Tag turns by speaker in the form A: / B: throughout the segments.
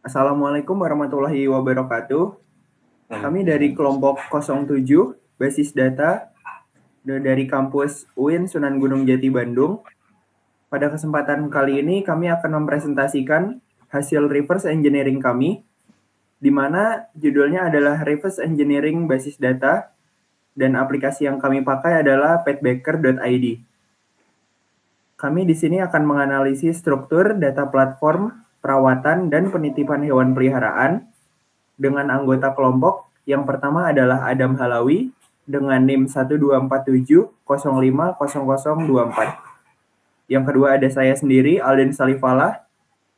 A: Assalamualaikum warahmatullahi wabarakatuh. Kami dari kelompok 07 Basis Data dari kampus UIN Sunan Gunung Jati Bandung. Pada kesempatan kali ini kami akan mempresentasikan hasil reverse engineering kami, di mana judulnya adalah Reverse Engineering Basis Data dan aplikasi yang kami pakai adalah petbaker.id. Kami di sini akan menganalisis struktur data platform, perawatan, dan penitipan hewan peliharaan dengan anggota kelompok. Yang pertama adalah Adam Halawi dengan NIM 1247050024. Yang kedua ada saya sendiri, Alden Salifala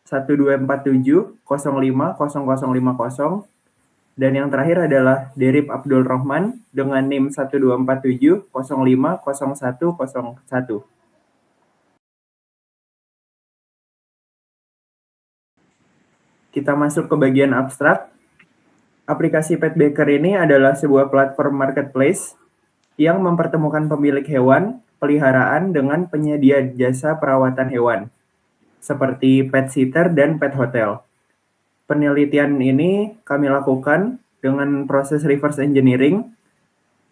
A: 1247050050. Dan yang terakhir adalah Derip Abdul Rahman dengan NIM 1247050101. Kita masuk ke bagian abstrak. Aplikasi Petbaker ini adalah sebuah platform marketplace yang mempertemukan pemilik hewan peliharaan dengan penyedia jasa perawatan hewan, seperti pet sitter dan pet hotel. Penelitian ini kami lakukan dengan proses reverse engineering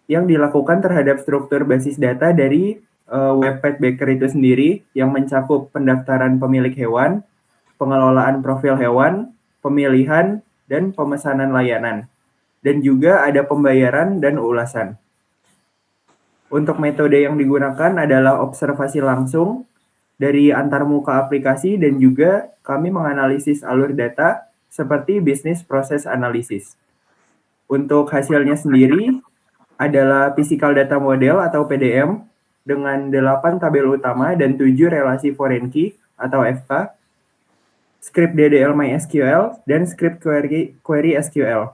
A: yang dilakukan terhadap struktur basis data dari web Petbaker itu sendiri, yang mencakup pendaftaran pemilik hewan, pengelolaan profil hewan, pemilihan, dan pemesanan layanan. Dan juga ada pembayaran dan ulasan. Untuk metode yang digunakan adalah observasi langsung dari antarmuka aplikasi, dan juga kami menganalisis alur data seperti business process analysis. Untuk hasilnya sendiri adalah physical data model atau PDM dengan 8 tabel utama dan 7 relasi foreign key atau FK, script DDL MySQL, dan script query SQL.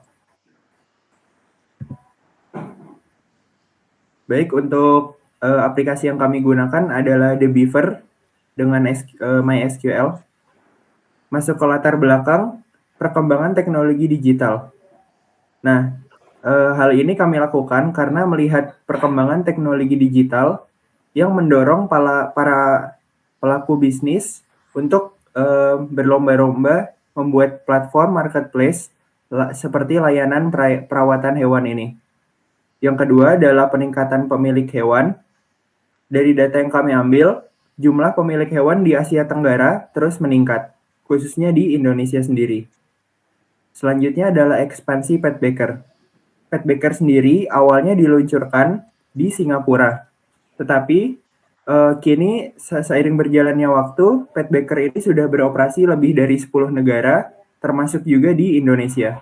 A: Baik, untuk aplikasi yang kami gunakan adalah The Beaver dengan MySQL. Masuk ke latar belakang perkembangan teknologi digital. Nah, hal ini kami lakukan karena melihat perkembangan teknologi digital yang mendorong para pelaku bisnis untuk berlomba-lomba membuat platform marketplace seperti layanan perawatan hewan ini. Yang kedua adalah peningkatan pemilik hewan. Dari data yang kami ambil, jumlah pemilik hewan di Asia Tenggara terus meningkat, khususnya di Indonesia sendiri. Selanjutnya adalah ekspansi Petbaker. Petbaker sendiri awalnya diluncurkan di Singapura, tetapi kini seiring berjalannya waktu, Petbaker ini sudah beroperasi lebih dari 10 negara, termasuk juga di Indonesia.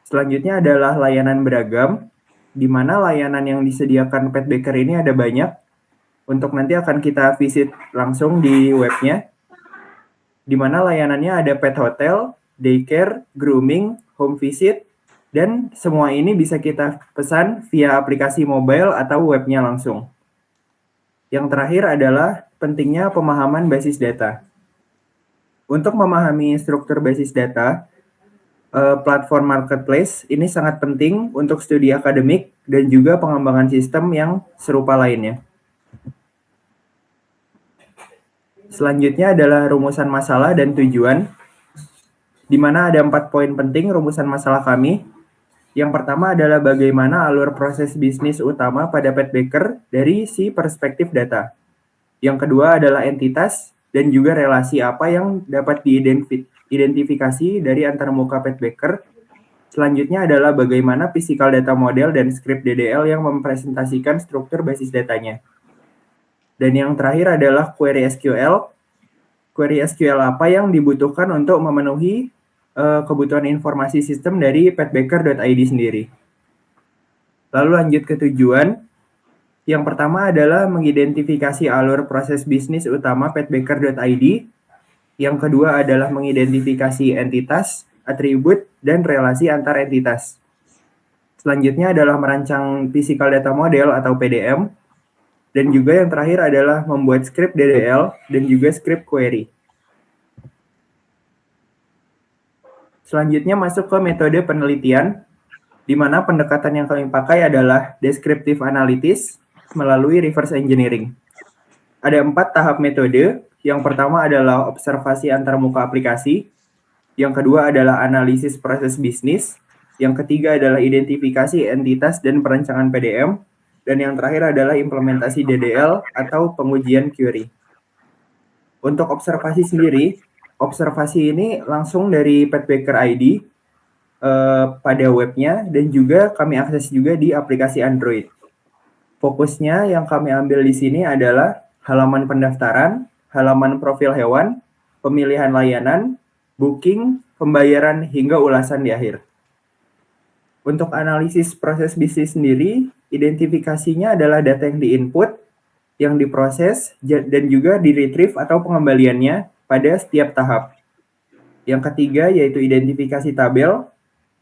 A: Selanjutnya adalah layanan beragam, di mana layanan yang disediakan Petbaker ini ada banyak. Untuk nanti akan kita visit langsung di webnya, di mana layanannya ada pet hotel, daycare, grooming, home visit, dan semua ini bisa kita pesan via aplikasi mobile atau webnya langsung. Yang terakhir adalah pentingnya pemahaman basis data. Untuk memahami struktur basis data, platform marketplace ini sangat penting untuk studi akademik dan juga pengembangan sistem yang serupa lainnya. Selanjutnya adalah rumusan masalah dan tujuan, di mana ada 4 poin penting rumusan masalah kami. Yang pertama adalah bagaimana alur proses bisnis utama pada Petbaker dari si perspektif data. Yang kedua adalah entitas dan juga relasi apa yang dapat diidentifikasi dari antarmuka Petbaker. Selanjutnya adalah bagaimana physical data model dan script DDL yang mempresentasikan struktur basis datanya. Dan yang terakhir adalah query SQL. Query SQL apa yang dibutuhkan untuk memenuhi kebutuhan informasi sistem dari petbaker.id sendiri. Lalu lanjut ke tujuan. Yang pertama adalah mengidentifikasi alur proses bisnis utama petbaker.id. Yang kedua adalah mengidentifikasi entitas, atribut, dan relasi antar entitas. Selanjutnya adalah merancang physical data model atau PDM. Dan juga yang terakhir adalah membuat script DDL dan juga script query. Selanjutnya masuk ke metode penelitian, di mana pendekatan yang kami pakai adalah descriptive analysis melalui reverse engineering. Ada 4 tahap metode. Yang pertama adalah observasi antarmuka aplikasi. Yang kedua adalah analisis proses bisnis. Yang ketiga adalah identifikasi entitas dan perancangan PDM. Dan yang terakhir adalah implementasi DDL atau pengujian query. Untuk observasi sendiri, observasi ini langsung dari Petbaker ID pada webnya dan juga kami akses juga di aplikasi Android. Fokusnya yang kami ambil di sini adalah halaman pendaftaran, halaman profil hewan, pemilihan layanan, booking, pembayaran, hingga ulasan di akhir. Untuk analisis proses bisnis sendiri, identifikasinya adalah data yang di-input, yang diproses, dan juga di-retrieve atau pengembaliannya pada setiap tahap. Yang ketiga yaitu identifikasi tabel.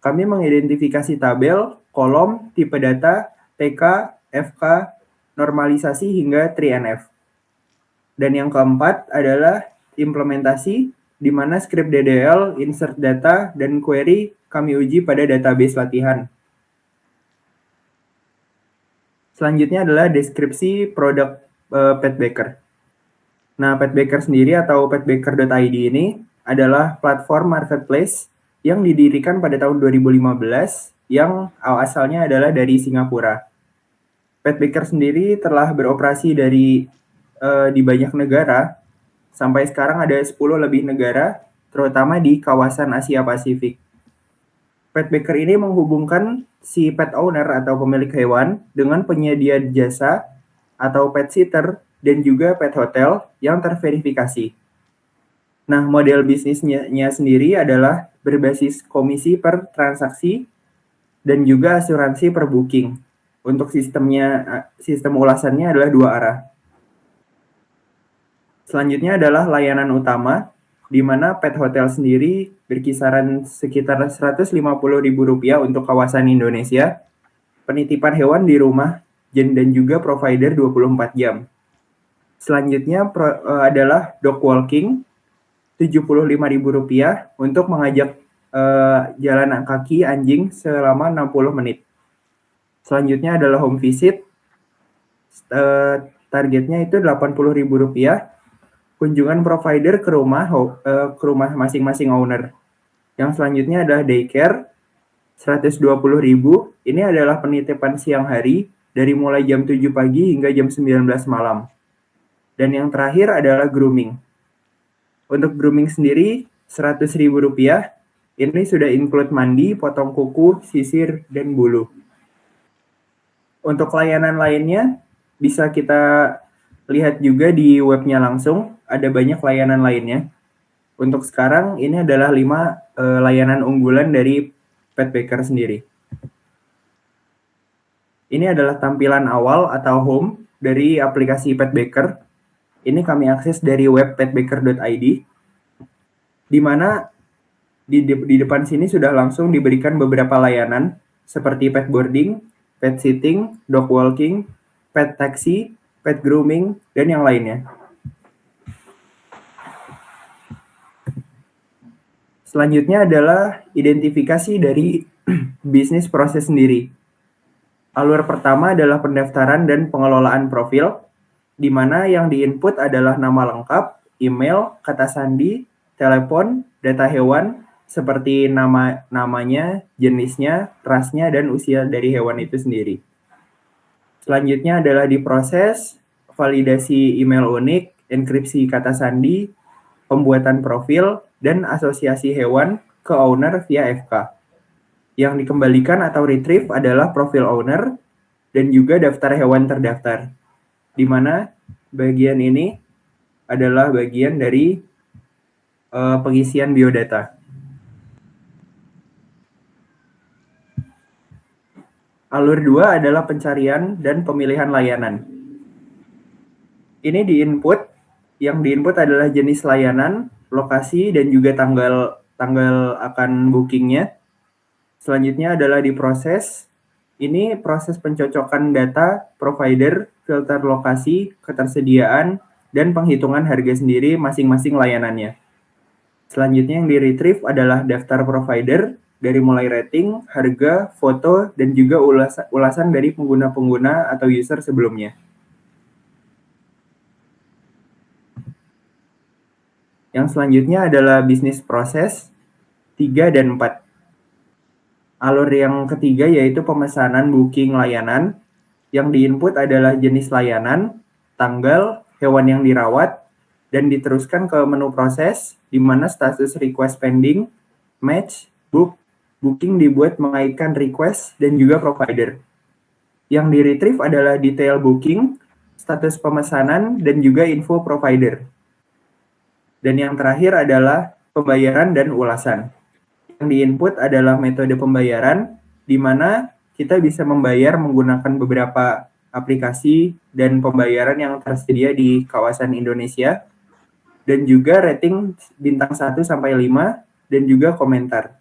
A: Kami mengidentifikasi tabel, kolom, tipe data, TK, FK, normalisasi, hingga 3NF. Dan yang keempat adalah implementasi, di mana script DDL, insert data, dan query kami uji pada database latihan. Selanjutnya adalah deskripsi produk Petbaker. Nah, Petbaker sendiri atau petbaker.id ini adalah platform marketplace yang didirikan pada tahun 2015 yang asalnya adalah dari Singapura. Petbaker sendiri telah beroperasi di banyak negara. Sampai sekarang ada 10 lebih negara, terutama di kawasan Asia Pasifik. Petbaker ini menghubungkan si pet owner atau pemilik hewan dengan penyedia jasa atau pet sitter dan juga pet hotel yang terverifikasi. Nah, model bisnisnya sendiri adalah berbasis komisi per transaksi dan juga asuransi per booking. Untuk sistem ulasannya adalah 2 arah. Selanjutnya adalah layanan utama, di mana pet hotel sendiri berkisaran sekitar Rp150.000 untuk kawasan Indonesia, penitipan hewan di rumah, dan juga provider 24 jam. Selanjutnya adalah dog walking, Rp75.000 untuk mengajak jalan kaki anjing selama 60 menit. Selanjutnya adalah home visit, targetnya itu Rp80.000, kunjungan provider ke rumah masing-masing owner. Yang selanjutnya adalah daycare, Rp120.000. Ini adalah penitipan siang hari dari mulai jam 7 pagi hingga jam 19 malam. Dan yang terakhir adalah grooming. Untuk grooming sendiri Rp100.000. Ini sudah include mandi, potong kuku, sisir, dan bulu. Untuk layanan lainnya bisa kita lihat juga di webnya langsung. Ada banyak layanan lainnya. Untuk sekarang ini adalah 5 layanan unggulan dari Petbaker sendiri. Ini adalah tampilan awal atau home dari aplikasi Petbaker. Ini kami akses dari web petbaker.id, di mana di depan sini sudah langsung diberikan beberapa layanan seperti pet boarding, pet sitting, dog walking, pet taxi, pet grooming, dan yang lainnya. Selanjutnya adalah identifikasi dari bisnis proses sendiri. Alur pertama adalah pendaftaran dan pengelolaan profil, di mana yang di-input adalah nama lengkap, email, kata sandi, telepon, data hewan, seperti namanya, jenisnya, rasnya, dan usia dari hewan itu sendiri. Selanjutnya adalah diproses, validasi email unik, enkripsi kata sandi, pembuatan profil, dan asosiasi hewan ke owner via FK. Yang dikembalikan atau retrieve adalah profil owner dan juga daftar hewan terdaftar, di mana bagian ini adalah bagian dari pengisian biodata. Alur 2 adalah pencarian dan pemilihan layanan. Ini di-input, yang di-input adalah jenis layanan, lokasi, dan juga tanggal akan bookingnya. Selanjutnya adalah diproses. Ini proses pencocokan data, provider, filter lokasi, ketersediaan, dan penghitungan harga sendiri masing-masing layanannya. Selanjutnya yang di-retrieve adalah daftar provider, dari mulai rating, harga, foto, dan juga ulasan dari pengguna-pengguna atau user sebelumnya. Yang selanjutnya adalah bisnis proses. 3, dan 4. Alur yang ketiga yaitu pemesanan booking layanan. Yang di-input adalah jenis layanan, tanggal, hewan yang dirawat, dan diteruskan ke menu proses, di mana status request pending, match, book, booking dibuat mengaitkan request dan juga provider. Yang di-retrieve adalah detail booking, status pemesanan, dan juga info provider. Dan yang terakhir adalah pembayaran dan ulasan. Yang di-input adalah metode pembayaran, di mana kita bisa membayar menggunakan beberapa aplikasi dan pembayaran yang tersedia di kawasan Indonesia, dan juga rating bintang 1 sampai 5, dan juga komentar.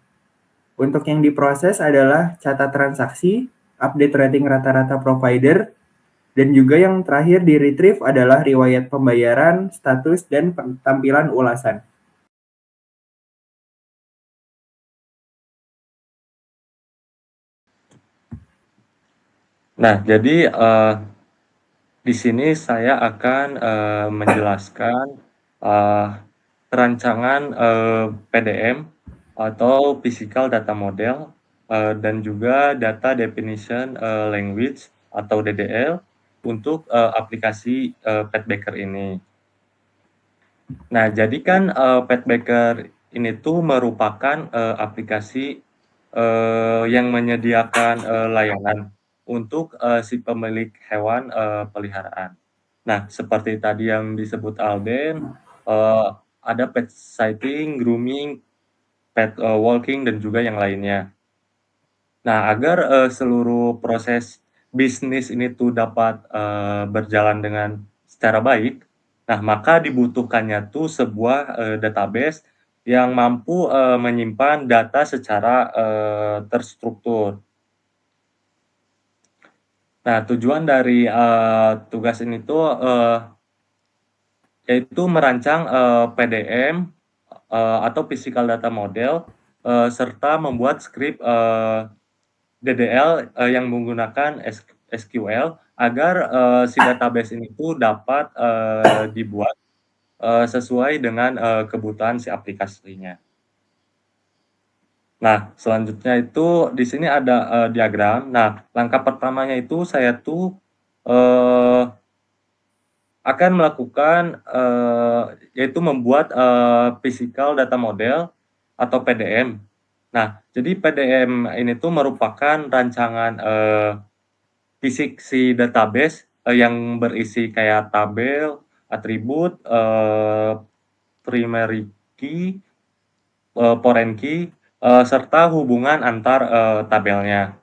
A: Untuk yang diproses adalah catat transaksi, update rating rata-rata provider, dan juga yang terakhir di-retrieve adalah riwayat pembayaran, status, dan tampilan ulasan.
B: Nah, jadi di sini saya akan menjelaskan perancangan PDM atau Physical Data Model dan juga Data Definition Language atau DDL untuk aplikasi Petbaker ini. Nah, jadi kan Petbaker ini tuh merupakan aplikasi yang menyediakan layanan untuk si pemilik hewan peliharaan. Nah, seperti tadi yang disebut Alden, ada pet sighting, grooming, pet walking, dan juga yang lainnya. Nah, agar seluruh proses bisnis ini tuh dapat berjalan dengan secara baik, nah maka dibutuhkannya tuh sebuah database yang mampu menyimpan data secara terstruktur. Nah, tujuan dari tugas ini tuh yaitu merancang PDM atau Physical Data Model serta membuat skrip DDL yang menggunakan SQL agar si database ini tuh dapat dibuat sesuai dengan kebutuhan si aplikasinya. Nah, selanjutnya itu di sini ada diagram. Nah, langkah pertamanya itu saya tuh akan melakukan yaitu membuat physical data model atau PDM. Nah, jadi PDM ini tuh merupakan rancangan fisik si database yang berisi kayak tabel, atribut, primary key, foreign key, serta hubungan antar tabelnya.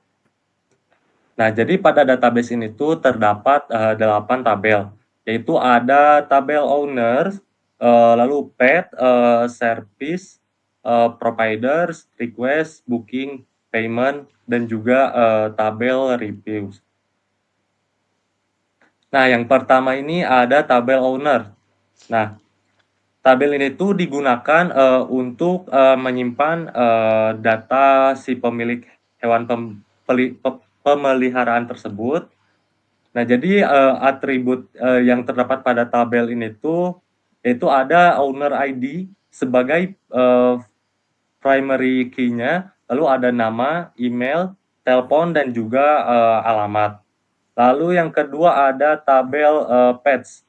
B: Nah, jadi pada database ini tuh terdapat 8 tabel, yaitu ada tabel owners, lalu pet, service, providers, request, booking, payment, dan juga tabel reviews. Nah, yang pertama ini ada tabel owner. Nah, tabel ini tuh digunakan untuk menyimpan data si pemilik hewan pemeliharaan tersebut. Nah, jadi atribut yang terdapat pada tabel ini tuh yaitu ada owner ID sebagai primary key-nya, lalu ada nama, email, telepon, dan juga alamat. Lalu yang kedua ada tabel pets.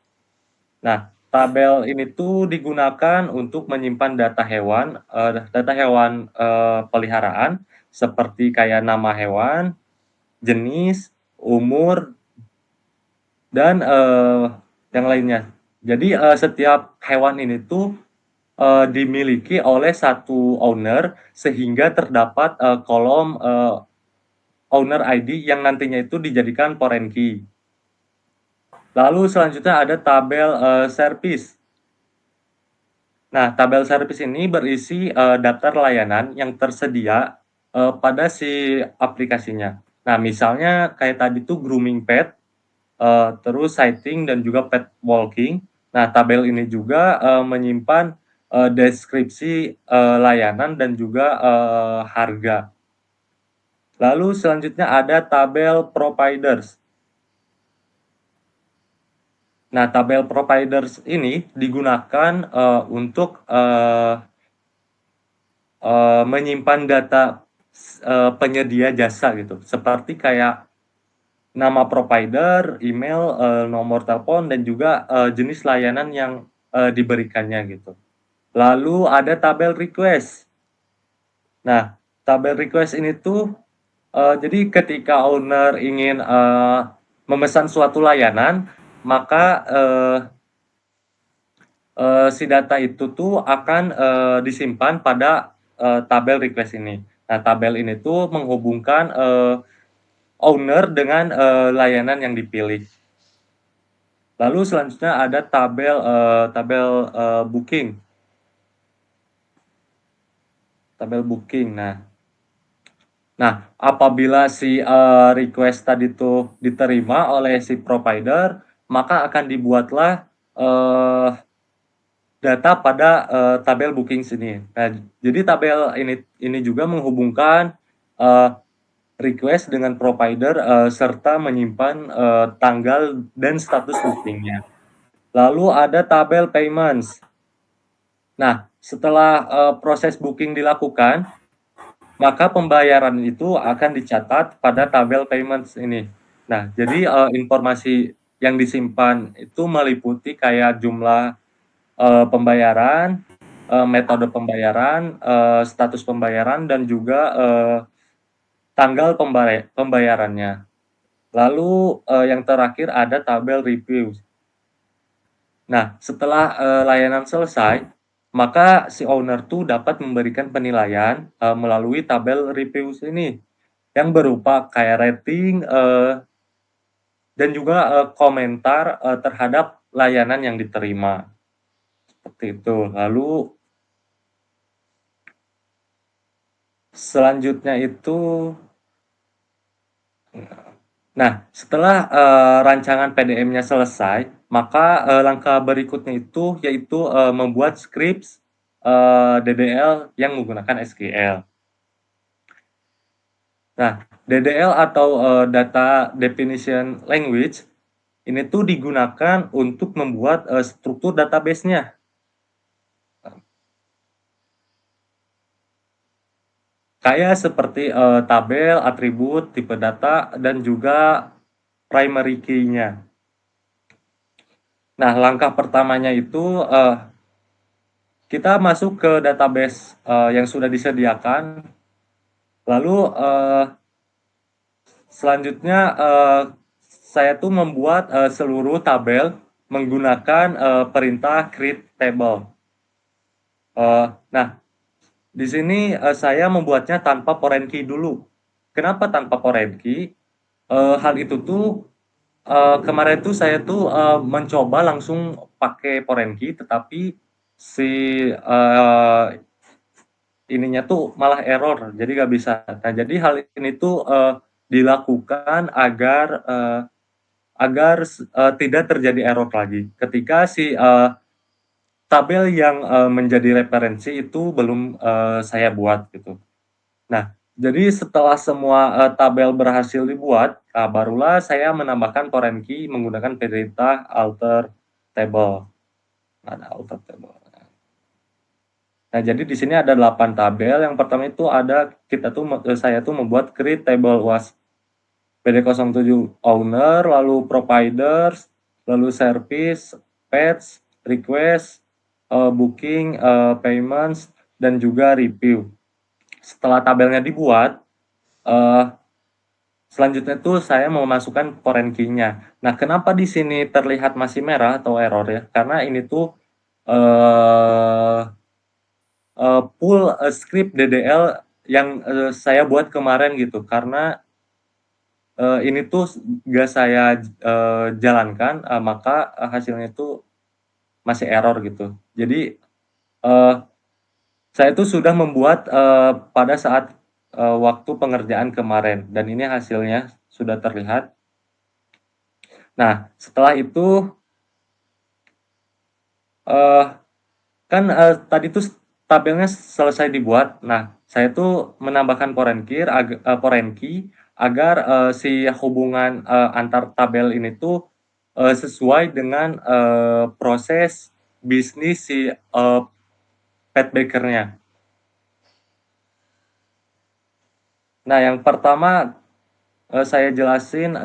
B: Nah, tabel ini tuh digunakan untuk menyimpan data hewan peliharaan seperti kayak nama hewan, jenis, umur, dan yang lainnya. Jadi setiap hewan ini tuh dimiliki oleh satu owner sehingga terdapat kolom owner ID yang nantinya itu dijadikan foreign key. Lalu selanjutnya ada tabel service. Nah, tabel service ini berisi daftar layanan yang tersedia pada si aplikasinya. Nah, misalnya kayak tadi tuh grooming pet, terus sighting dan juga pet walking. Nah, tabel ini juga menyimpan deskripsi layanan dan juga harga. Lalu selanjutnya ada tabel providers. Nah, tabel providers ini digunakan untuk menyimpan data penyedia jasa gitu, seperti kayak nama provider, email, nomor telepon, dan juga jenis layanan yang diberikannya gitu. Lalu ada tabel request. Nah, tabel request ini tuh jadi ketika owner ingin memesan suatu layanan, maka si data itu tuh akan disimpan pada tabel request ini. Nah, tabel ini tuh menghubungkan owner dengan layanan yang dipilih. Lalu selanjutnya ada tabel booking. Tabel booking. Nah, apabila si request tadi tuh diterima oleh si provider, maka akan dibuatlah data pada tabel booking sini. Nah, jadi tabel ini juga menghubungkan request dengan provider serta menyimpan tanggal dan status bookingnya. Lalu ada tabel payments. Nah, setelah proses booking dilakukan, maka pembayaran itu akan dicatat pada tabel payments ini. Nah, jadi informasi yang disimpan itu meliputi kayak jumlah pembayaran, metode pembayaran, status pembayaran, dan juga tanggal pembayarannya. Lalu yang terakhir ada tabel review. Nah, setelah layanan selesai, maka si owner tuh dapat memberikan penilaian melalui tabel reviews ini yang berupa kayak rating dan juga komentar terhadap layanan yang diterima. Seperti itu. Lalu selanjutnya itu, nah, setelah rancangan PDM-nya selesai, maka langkah berikutnya itu yaitu membuat scripts DDL yang menggunakan SQL. Nah, DDL atau Data Definition Language ini tuh digunakan untuk membuat struktur database-nya. Kayak seperti tabel, atribut, tipe data, dan juga primary key-nya. Nah, langkah pertamanya itu kita masuk ke database yang sudah disediakan. Lalu selanjutnya saya tuh membuat seluruh tabel menggunakan perintah create table. Nah, di sini saya membuatnya tanpa foreign key dulu. Kenapa tanpa foreign key? Hal itu tuh kemarin tuh saya tuh mencoba langsung pakai foreign key, tetapi si ininya tuh malah error, jadi nggak bisa. Nah, jadi hal ini tuh dilakukan agar tidak terjadi error lagi ketika si tabel yang menjadi referensi itu belum saya buat gitu. Nah, jadi setelah semua tabel berhasil dibuat, barulah saya menambahkan foreign key menggunakan perintah alter table. Ada alter table. Nah, jadi di sini ada 8 tabel. Yang pertama itu ada saya tuh membuat create table was PD07 owner, lalu providers, lalu service, page, request, booking, payments, dan juga review. Setelah tabelnya dibuat, selanjutnya tuh saya mau masukkan foreign key-nya. Nah, kenapa di sini terlihat masih merah atau error ya? Karena ini tuh full script DDL yang saya buat kemarin gitu, karena ini tuh gak saya jalankan, maka hasilnya itu masih error gitu. Jadi saya tuh sudah membuat pada saat waktu pengerjaan kemarin, dan ini hasilnya sudah terlihat. Nah, setelah itu kan tadi tuh tabelnya selesai dibuat. Nah, saya tuh menambahkan foreign key agar si hubungan antar tabel ini tuh sesuai dengan proses bisnis si pet bakernya. Nah, yang pertama saya jelasin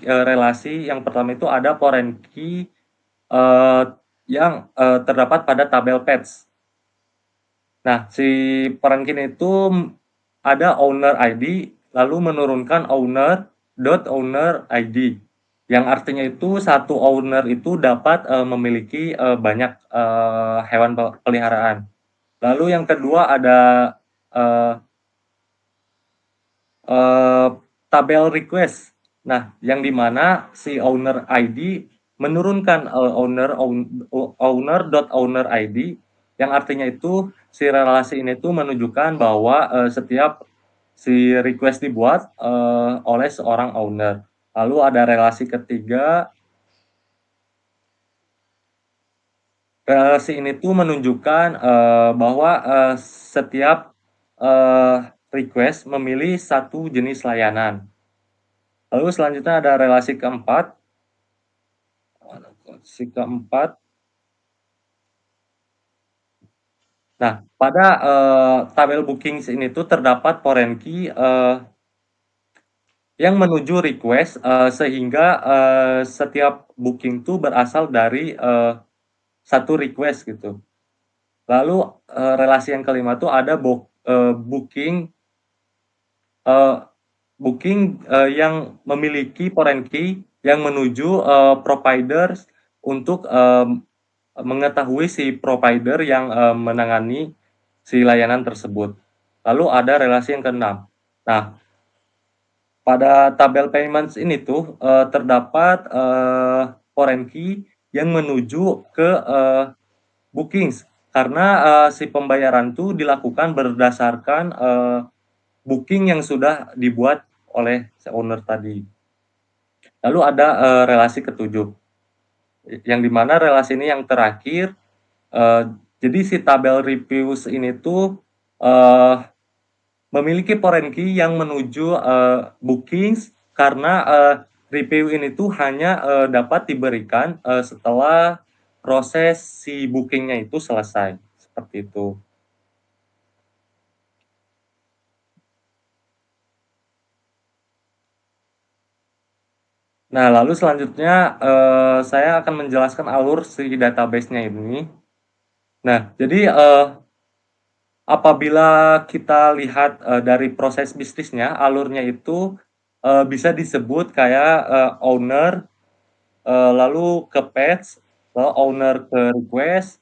B: relasi yang pertama itu ada foreign key yang terdapat pada tabel pets. Nah, si foreign key itu ada owner ID, lalu menurunkan owner.owner ID, yang artinya itu satu owner itu dapat memiliki banyak hewan peliharaan. Lalu yang kedua ada eh, eh, tabel request. Nah, yang dimana si owner ID menurunkan owner.owner ID, yang artinya itu si relasi ini tuh menunjukkan bahwa setiap si request dibuat oleh seorang owner. Lalu ada relasi ketiga, relasi ini tuh menunjukkan bahwa setiap request memilih satu jenis layanan. Lalu selanjutnya ada relasi keempat. Nah, pada tabel bookings ini tuh terdapat foreign key yang menuju request sehingga setiap booking tuh berasal dari satu request gitu. Lalu relasi yang kelima tuh ada booking uh, yang memiliki foreign key yang menuju providers untuk mengetahui si provider yang menangani si layanan tersebut. Lalu ada relasi yang keenam. Nah, pada tabel payments ini tuh terdapat foreign key yang menuju ke bookings karena si pembayaran tuh dilakukan berdasarkan booking yang sudah dibuat oleh si owner tadi. Lalu ada relasi ketujuh, yang dimana relasi ini yang terakhir. Jadi si tabel reviews ini tuh memiliki foreign key yang menuju bookings karena review ini tuh hanya dapat diberikan setelah proses si bookingnya itu selesai, seperti itu. Nah, lalu selanjutnya saya akan menjelaskan alur si database-nya ini. Nah, jadi apabila kita lihat dari proses bisnisnya, alurnya itu bisa disebut kayak owner, lalu ke page, lalu owner ke request,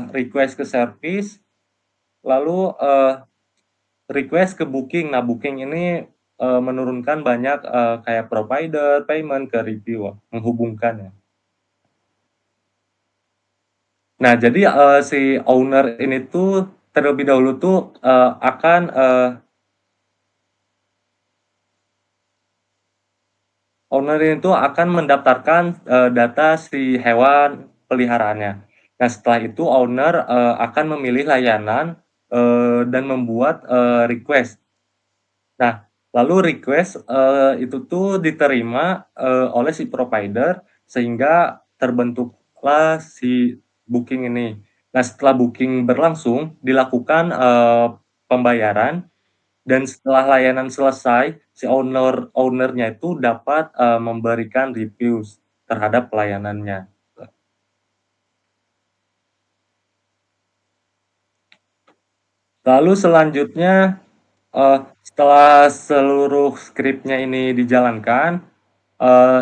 B: request ke service, lalu request ke booking. Nah, booking ini menurunkan banyak kayak provider, payment ke review, menghubungkan ya. Nah, jadi si owner ini tuh terlebih dahulu tuh akan owner itu akan mendaftarkan data si hewan peliharaannya. Nah, setelah itu owner akan memilih layanan dan membuat request. Nah, lalu request itu tuh diterima oleh si provider sehingga terbentuklah si booking ini. Nah, setelah booking berlangsung, dilakukan pembayaran. Dan setelah layanan selesai, si ownernya itu dapat memberikan reviews terhadap pelayanannya. Lalu selanjutnya, setelah seluruh skripnya ini dijalankan, eee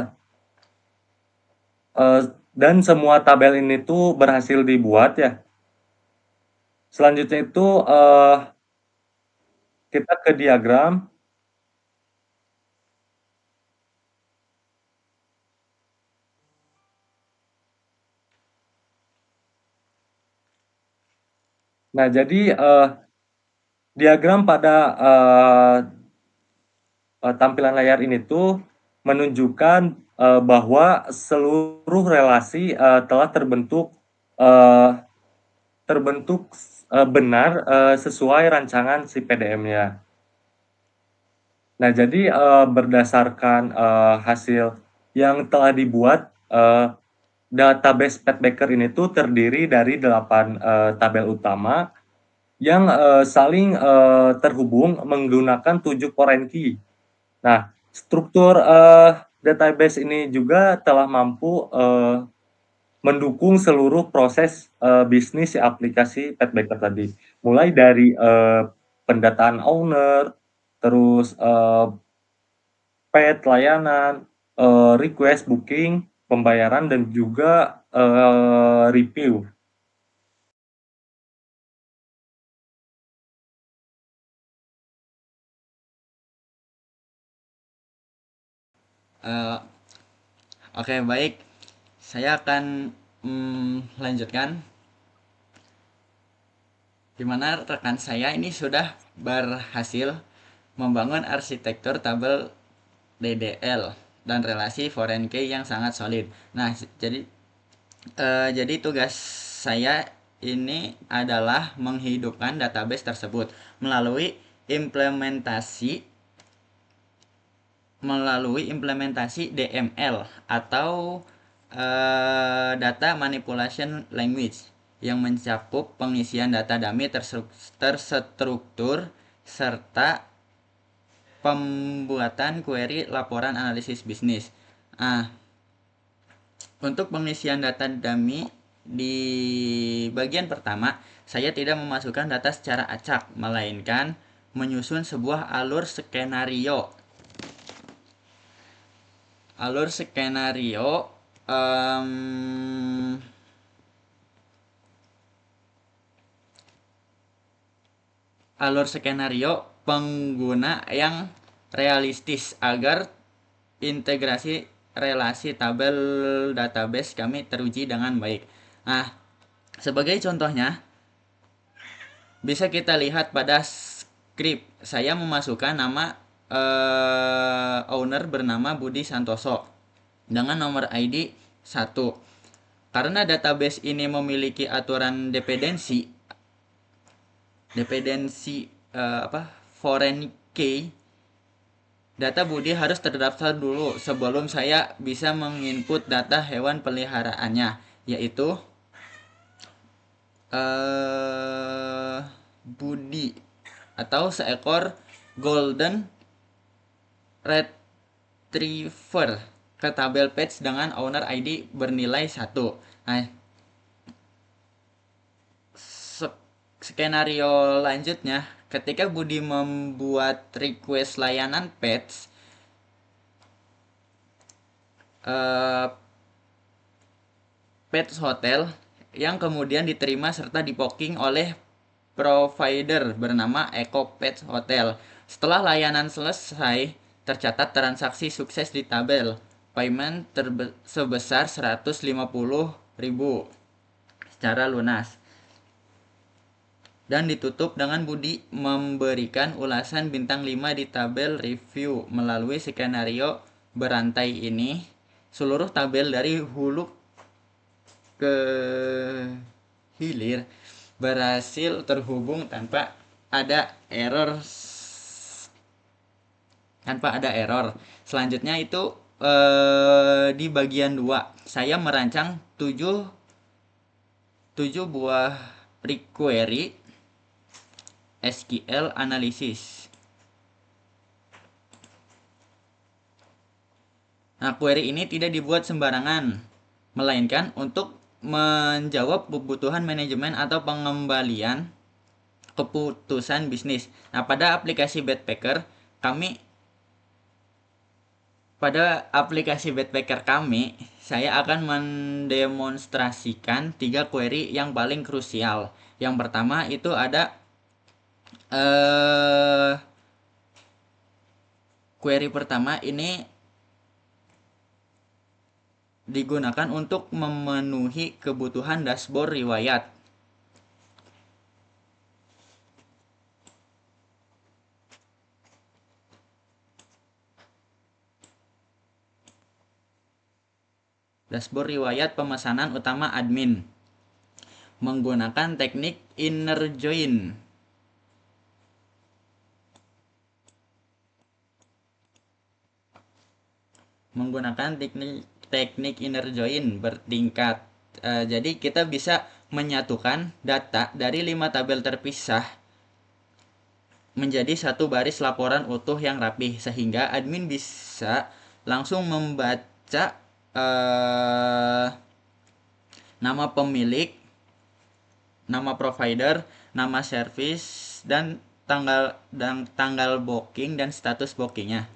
B: eee, dan semua tabel ini tuh berhasil dibuat ya, selanjutnya itu, kita ke diagram. Nah, jadi, diagram pada tampilan layar ini tuh menunjukkan bahwa seluruh relasi telah uh, terbentuk benar sesuai rancangan si PDM-nya. Nah, jadi berdasarkan hasil yang telah dibuat, database Pet Baker ini tuh terdiri dari 8 tabel utama yang saling terhubung menggunakan 7 foreign key. Nah, struktur database ini juga telah mampu mendukung seluruh proses bisnis aplikasi Petbacker tadi, mulai dari pendataan owner, terus pet layanan, request, booking, pembayaran, dan juga review.
C: Eh, Oke, baik. Saya akan lanjutkan di mana rekan saya ini sudah berhasil membangun arsitektur tabel DDL dan relasi foreign key yang sangat solid. Nah, jadi tugas saya ini adalah menghidupkan database tersebut melalui implementasi DML atau Data Manipulation Language yang mencakup pengisian data dummy terstruktur serta pembuatan query laporan analisis bisnis. Untuk pengisian data dummy di bagian pertama, saya tidak memasukkan data secara acak, melainkan menyusun sebuah alur skenario. Alur skenario pengguna yang realistis agar integrasi relasi tabel database kami teruji dengan baik. Nah, sebagai contohnya, bisa kita lihat pada script. Saya memasukkan nama owner bernama Budi Santoso dengan nomor ID 1. Karena database ini memiliki aturan dependensi foreign key, data Budi harus terdaftar dulu sebelum saya bisa menginput data hewan peliharaannya, yaitu Budi atau seekor golden retriever ke tabel page dengan owner ID bernilai 1. Nah, skenario lanjutnya, ketika Budi membuat request layanan pets, pets hotel yang kemudian diterima serta dipoking oleh provider bernama Eco Pets Hotel. Setelah layanan selesai, tercatat transaksi sukses di tabel payment sebesar 150.000 secara lunas, dan ditutup dengan Budi memberikan ulasan bintang 5 di tabel review. Melalui skenario berantai ini, seluruh tabel dari hulu ke hilir berhasil terhubung tanpa ada error. Selanjutnya itu di bagian 2 saya merancang 7 buah query SQL analisis. Nah, query ini tidak dibuat sembarangan, melainkan untuk menjawab kebutuhan manajemen atau pengembalian keputusan bisnis. Nah, pada aplikasi Bedpacker kami, saya akan mendemonstrasikan 3 query yang paling krusial. Yang pertama itu ada query pertama ini digunakan untuk memenuhi kebutuhan dashboard riwayat. Dashboard riwayat pemesanan utama admin menggunakan teknik inner join. Bertingkat. Jadi kita bisa menyatukan data dari 5 tabel terpisah menjadi satu baris laporan utuh yang rapih, sehingga admin bisa langsung membaca nama pemilik, nama provider, nama service, dan tanggal booking dan status bookingnya.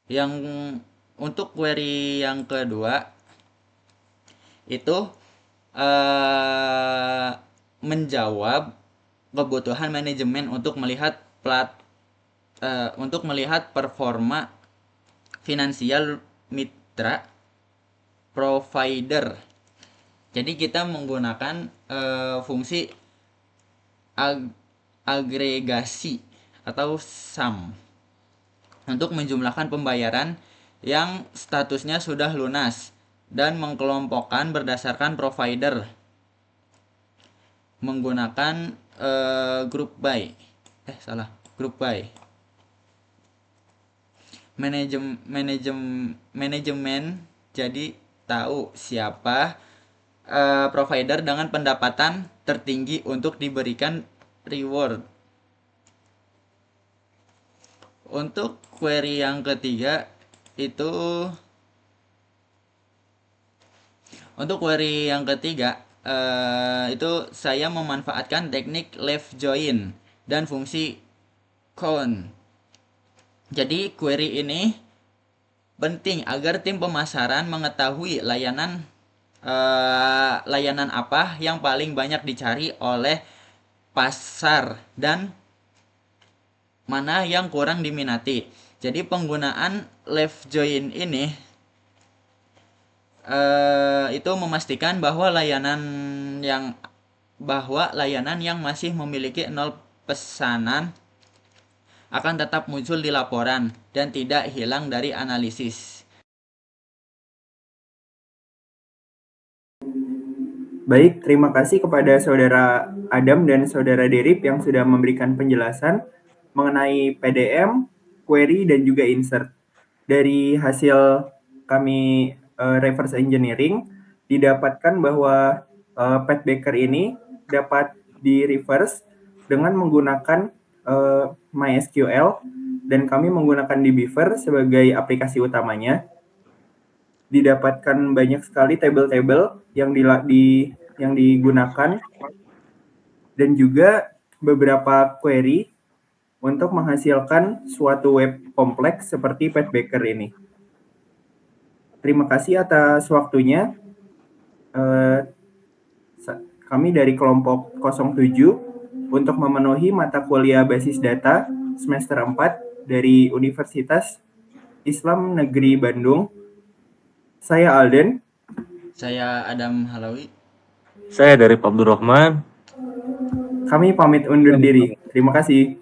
C: Yang untuk query yang kedua itu menjawab kebutuhan manajemen untuk melihat performa finansial mitra provider. Jadi kita menggunakan fungsi agregasi atau sum untuk menjumlahkan pembayaran yang statusnya sudah lunas dan mengkelompokkan berdasarkan provider menggunakan group by. Group by. Manajemen jadi tahu siapa provider dengan pendapatan tertinggi untuk diberikan reward. Untuk query yang ketiga itu itu saya memanfaatkan teknik left join dan fungsi count. Jadi query ini penting agar tim pemasaran mengetahui layanan apa yang paling banyak dicari oleh pasar dan mana yang kurang diminati. Jadi penggunaan left join ini itu memastikan bahwa layanan yang masih memiliki 0 pesanan akan tetap muncul di laporan dan tidak hilang dari analisis.
A: Baik, terima kasih kepada Saudara Adam dan Saudara Derip yang sudah memberikan penjelasan mengenai PDM, query, dan juga insert. Dari hasil kami reverse engineering, didapatkan bahwa Pat Baker ini dapat di-reverse dengan menggunakan MySQL, dan kami menggunakan dbeaver sebagai aplikasi utamanya. Didapatkan banyak sekali tabel-tabel yang digunakan dan juga beberapa query untuk menghasilkan suatu web kompleks seperti Pat Baker ini. Terima kasih atas waktunya. Kami dari kelompok 07 untuk memenuhi mata kuliah basis data semester 4 dari Universitas Islam Negeri Bandung. Saya Alden.
C: Saya Adam Halawi.
B: Saya dari Abdurrahman.
A: Kami pamit undur diri. Terima kasih.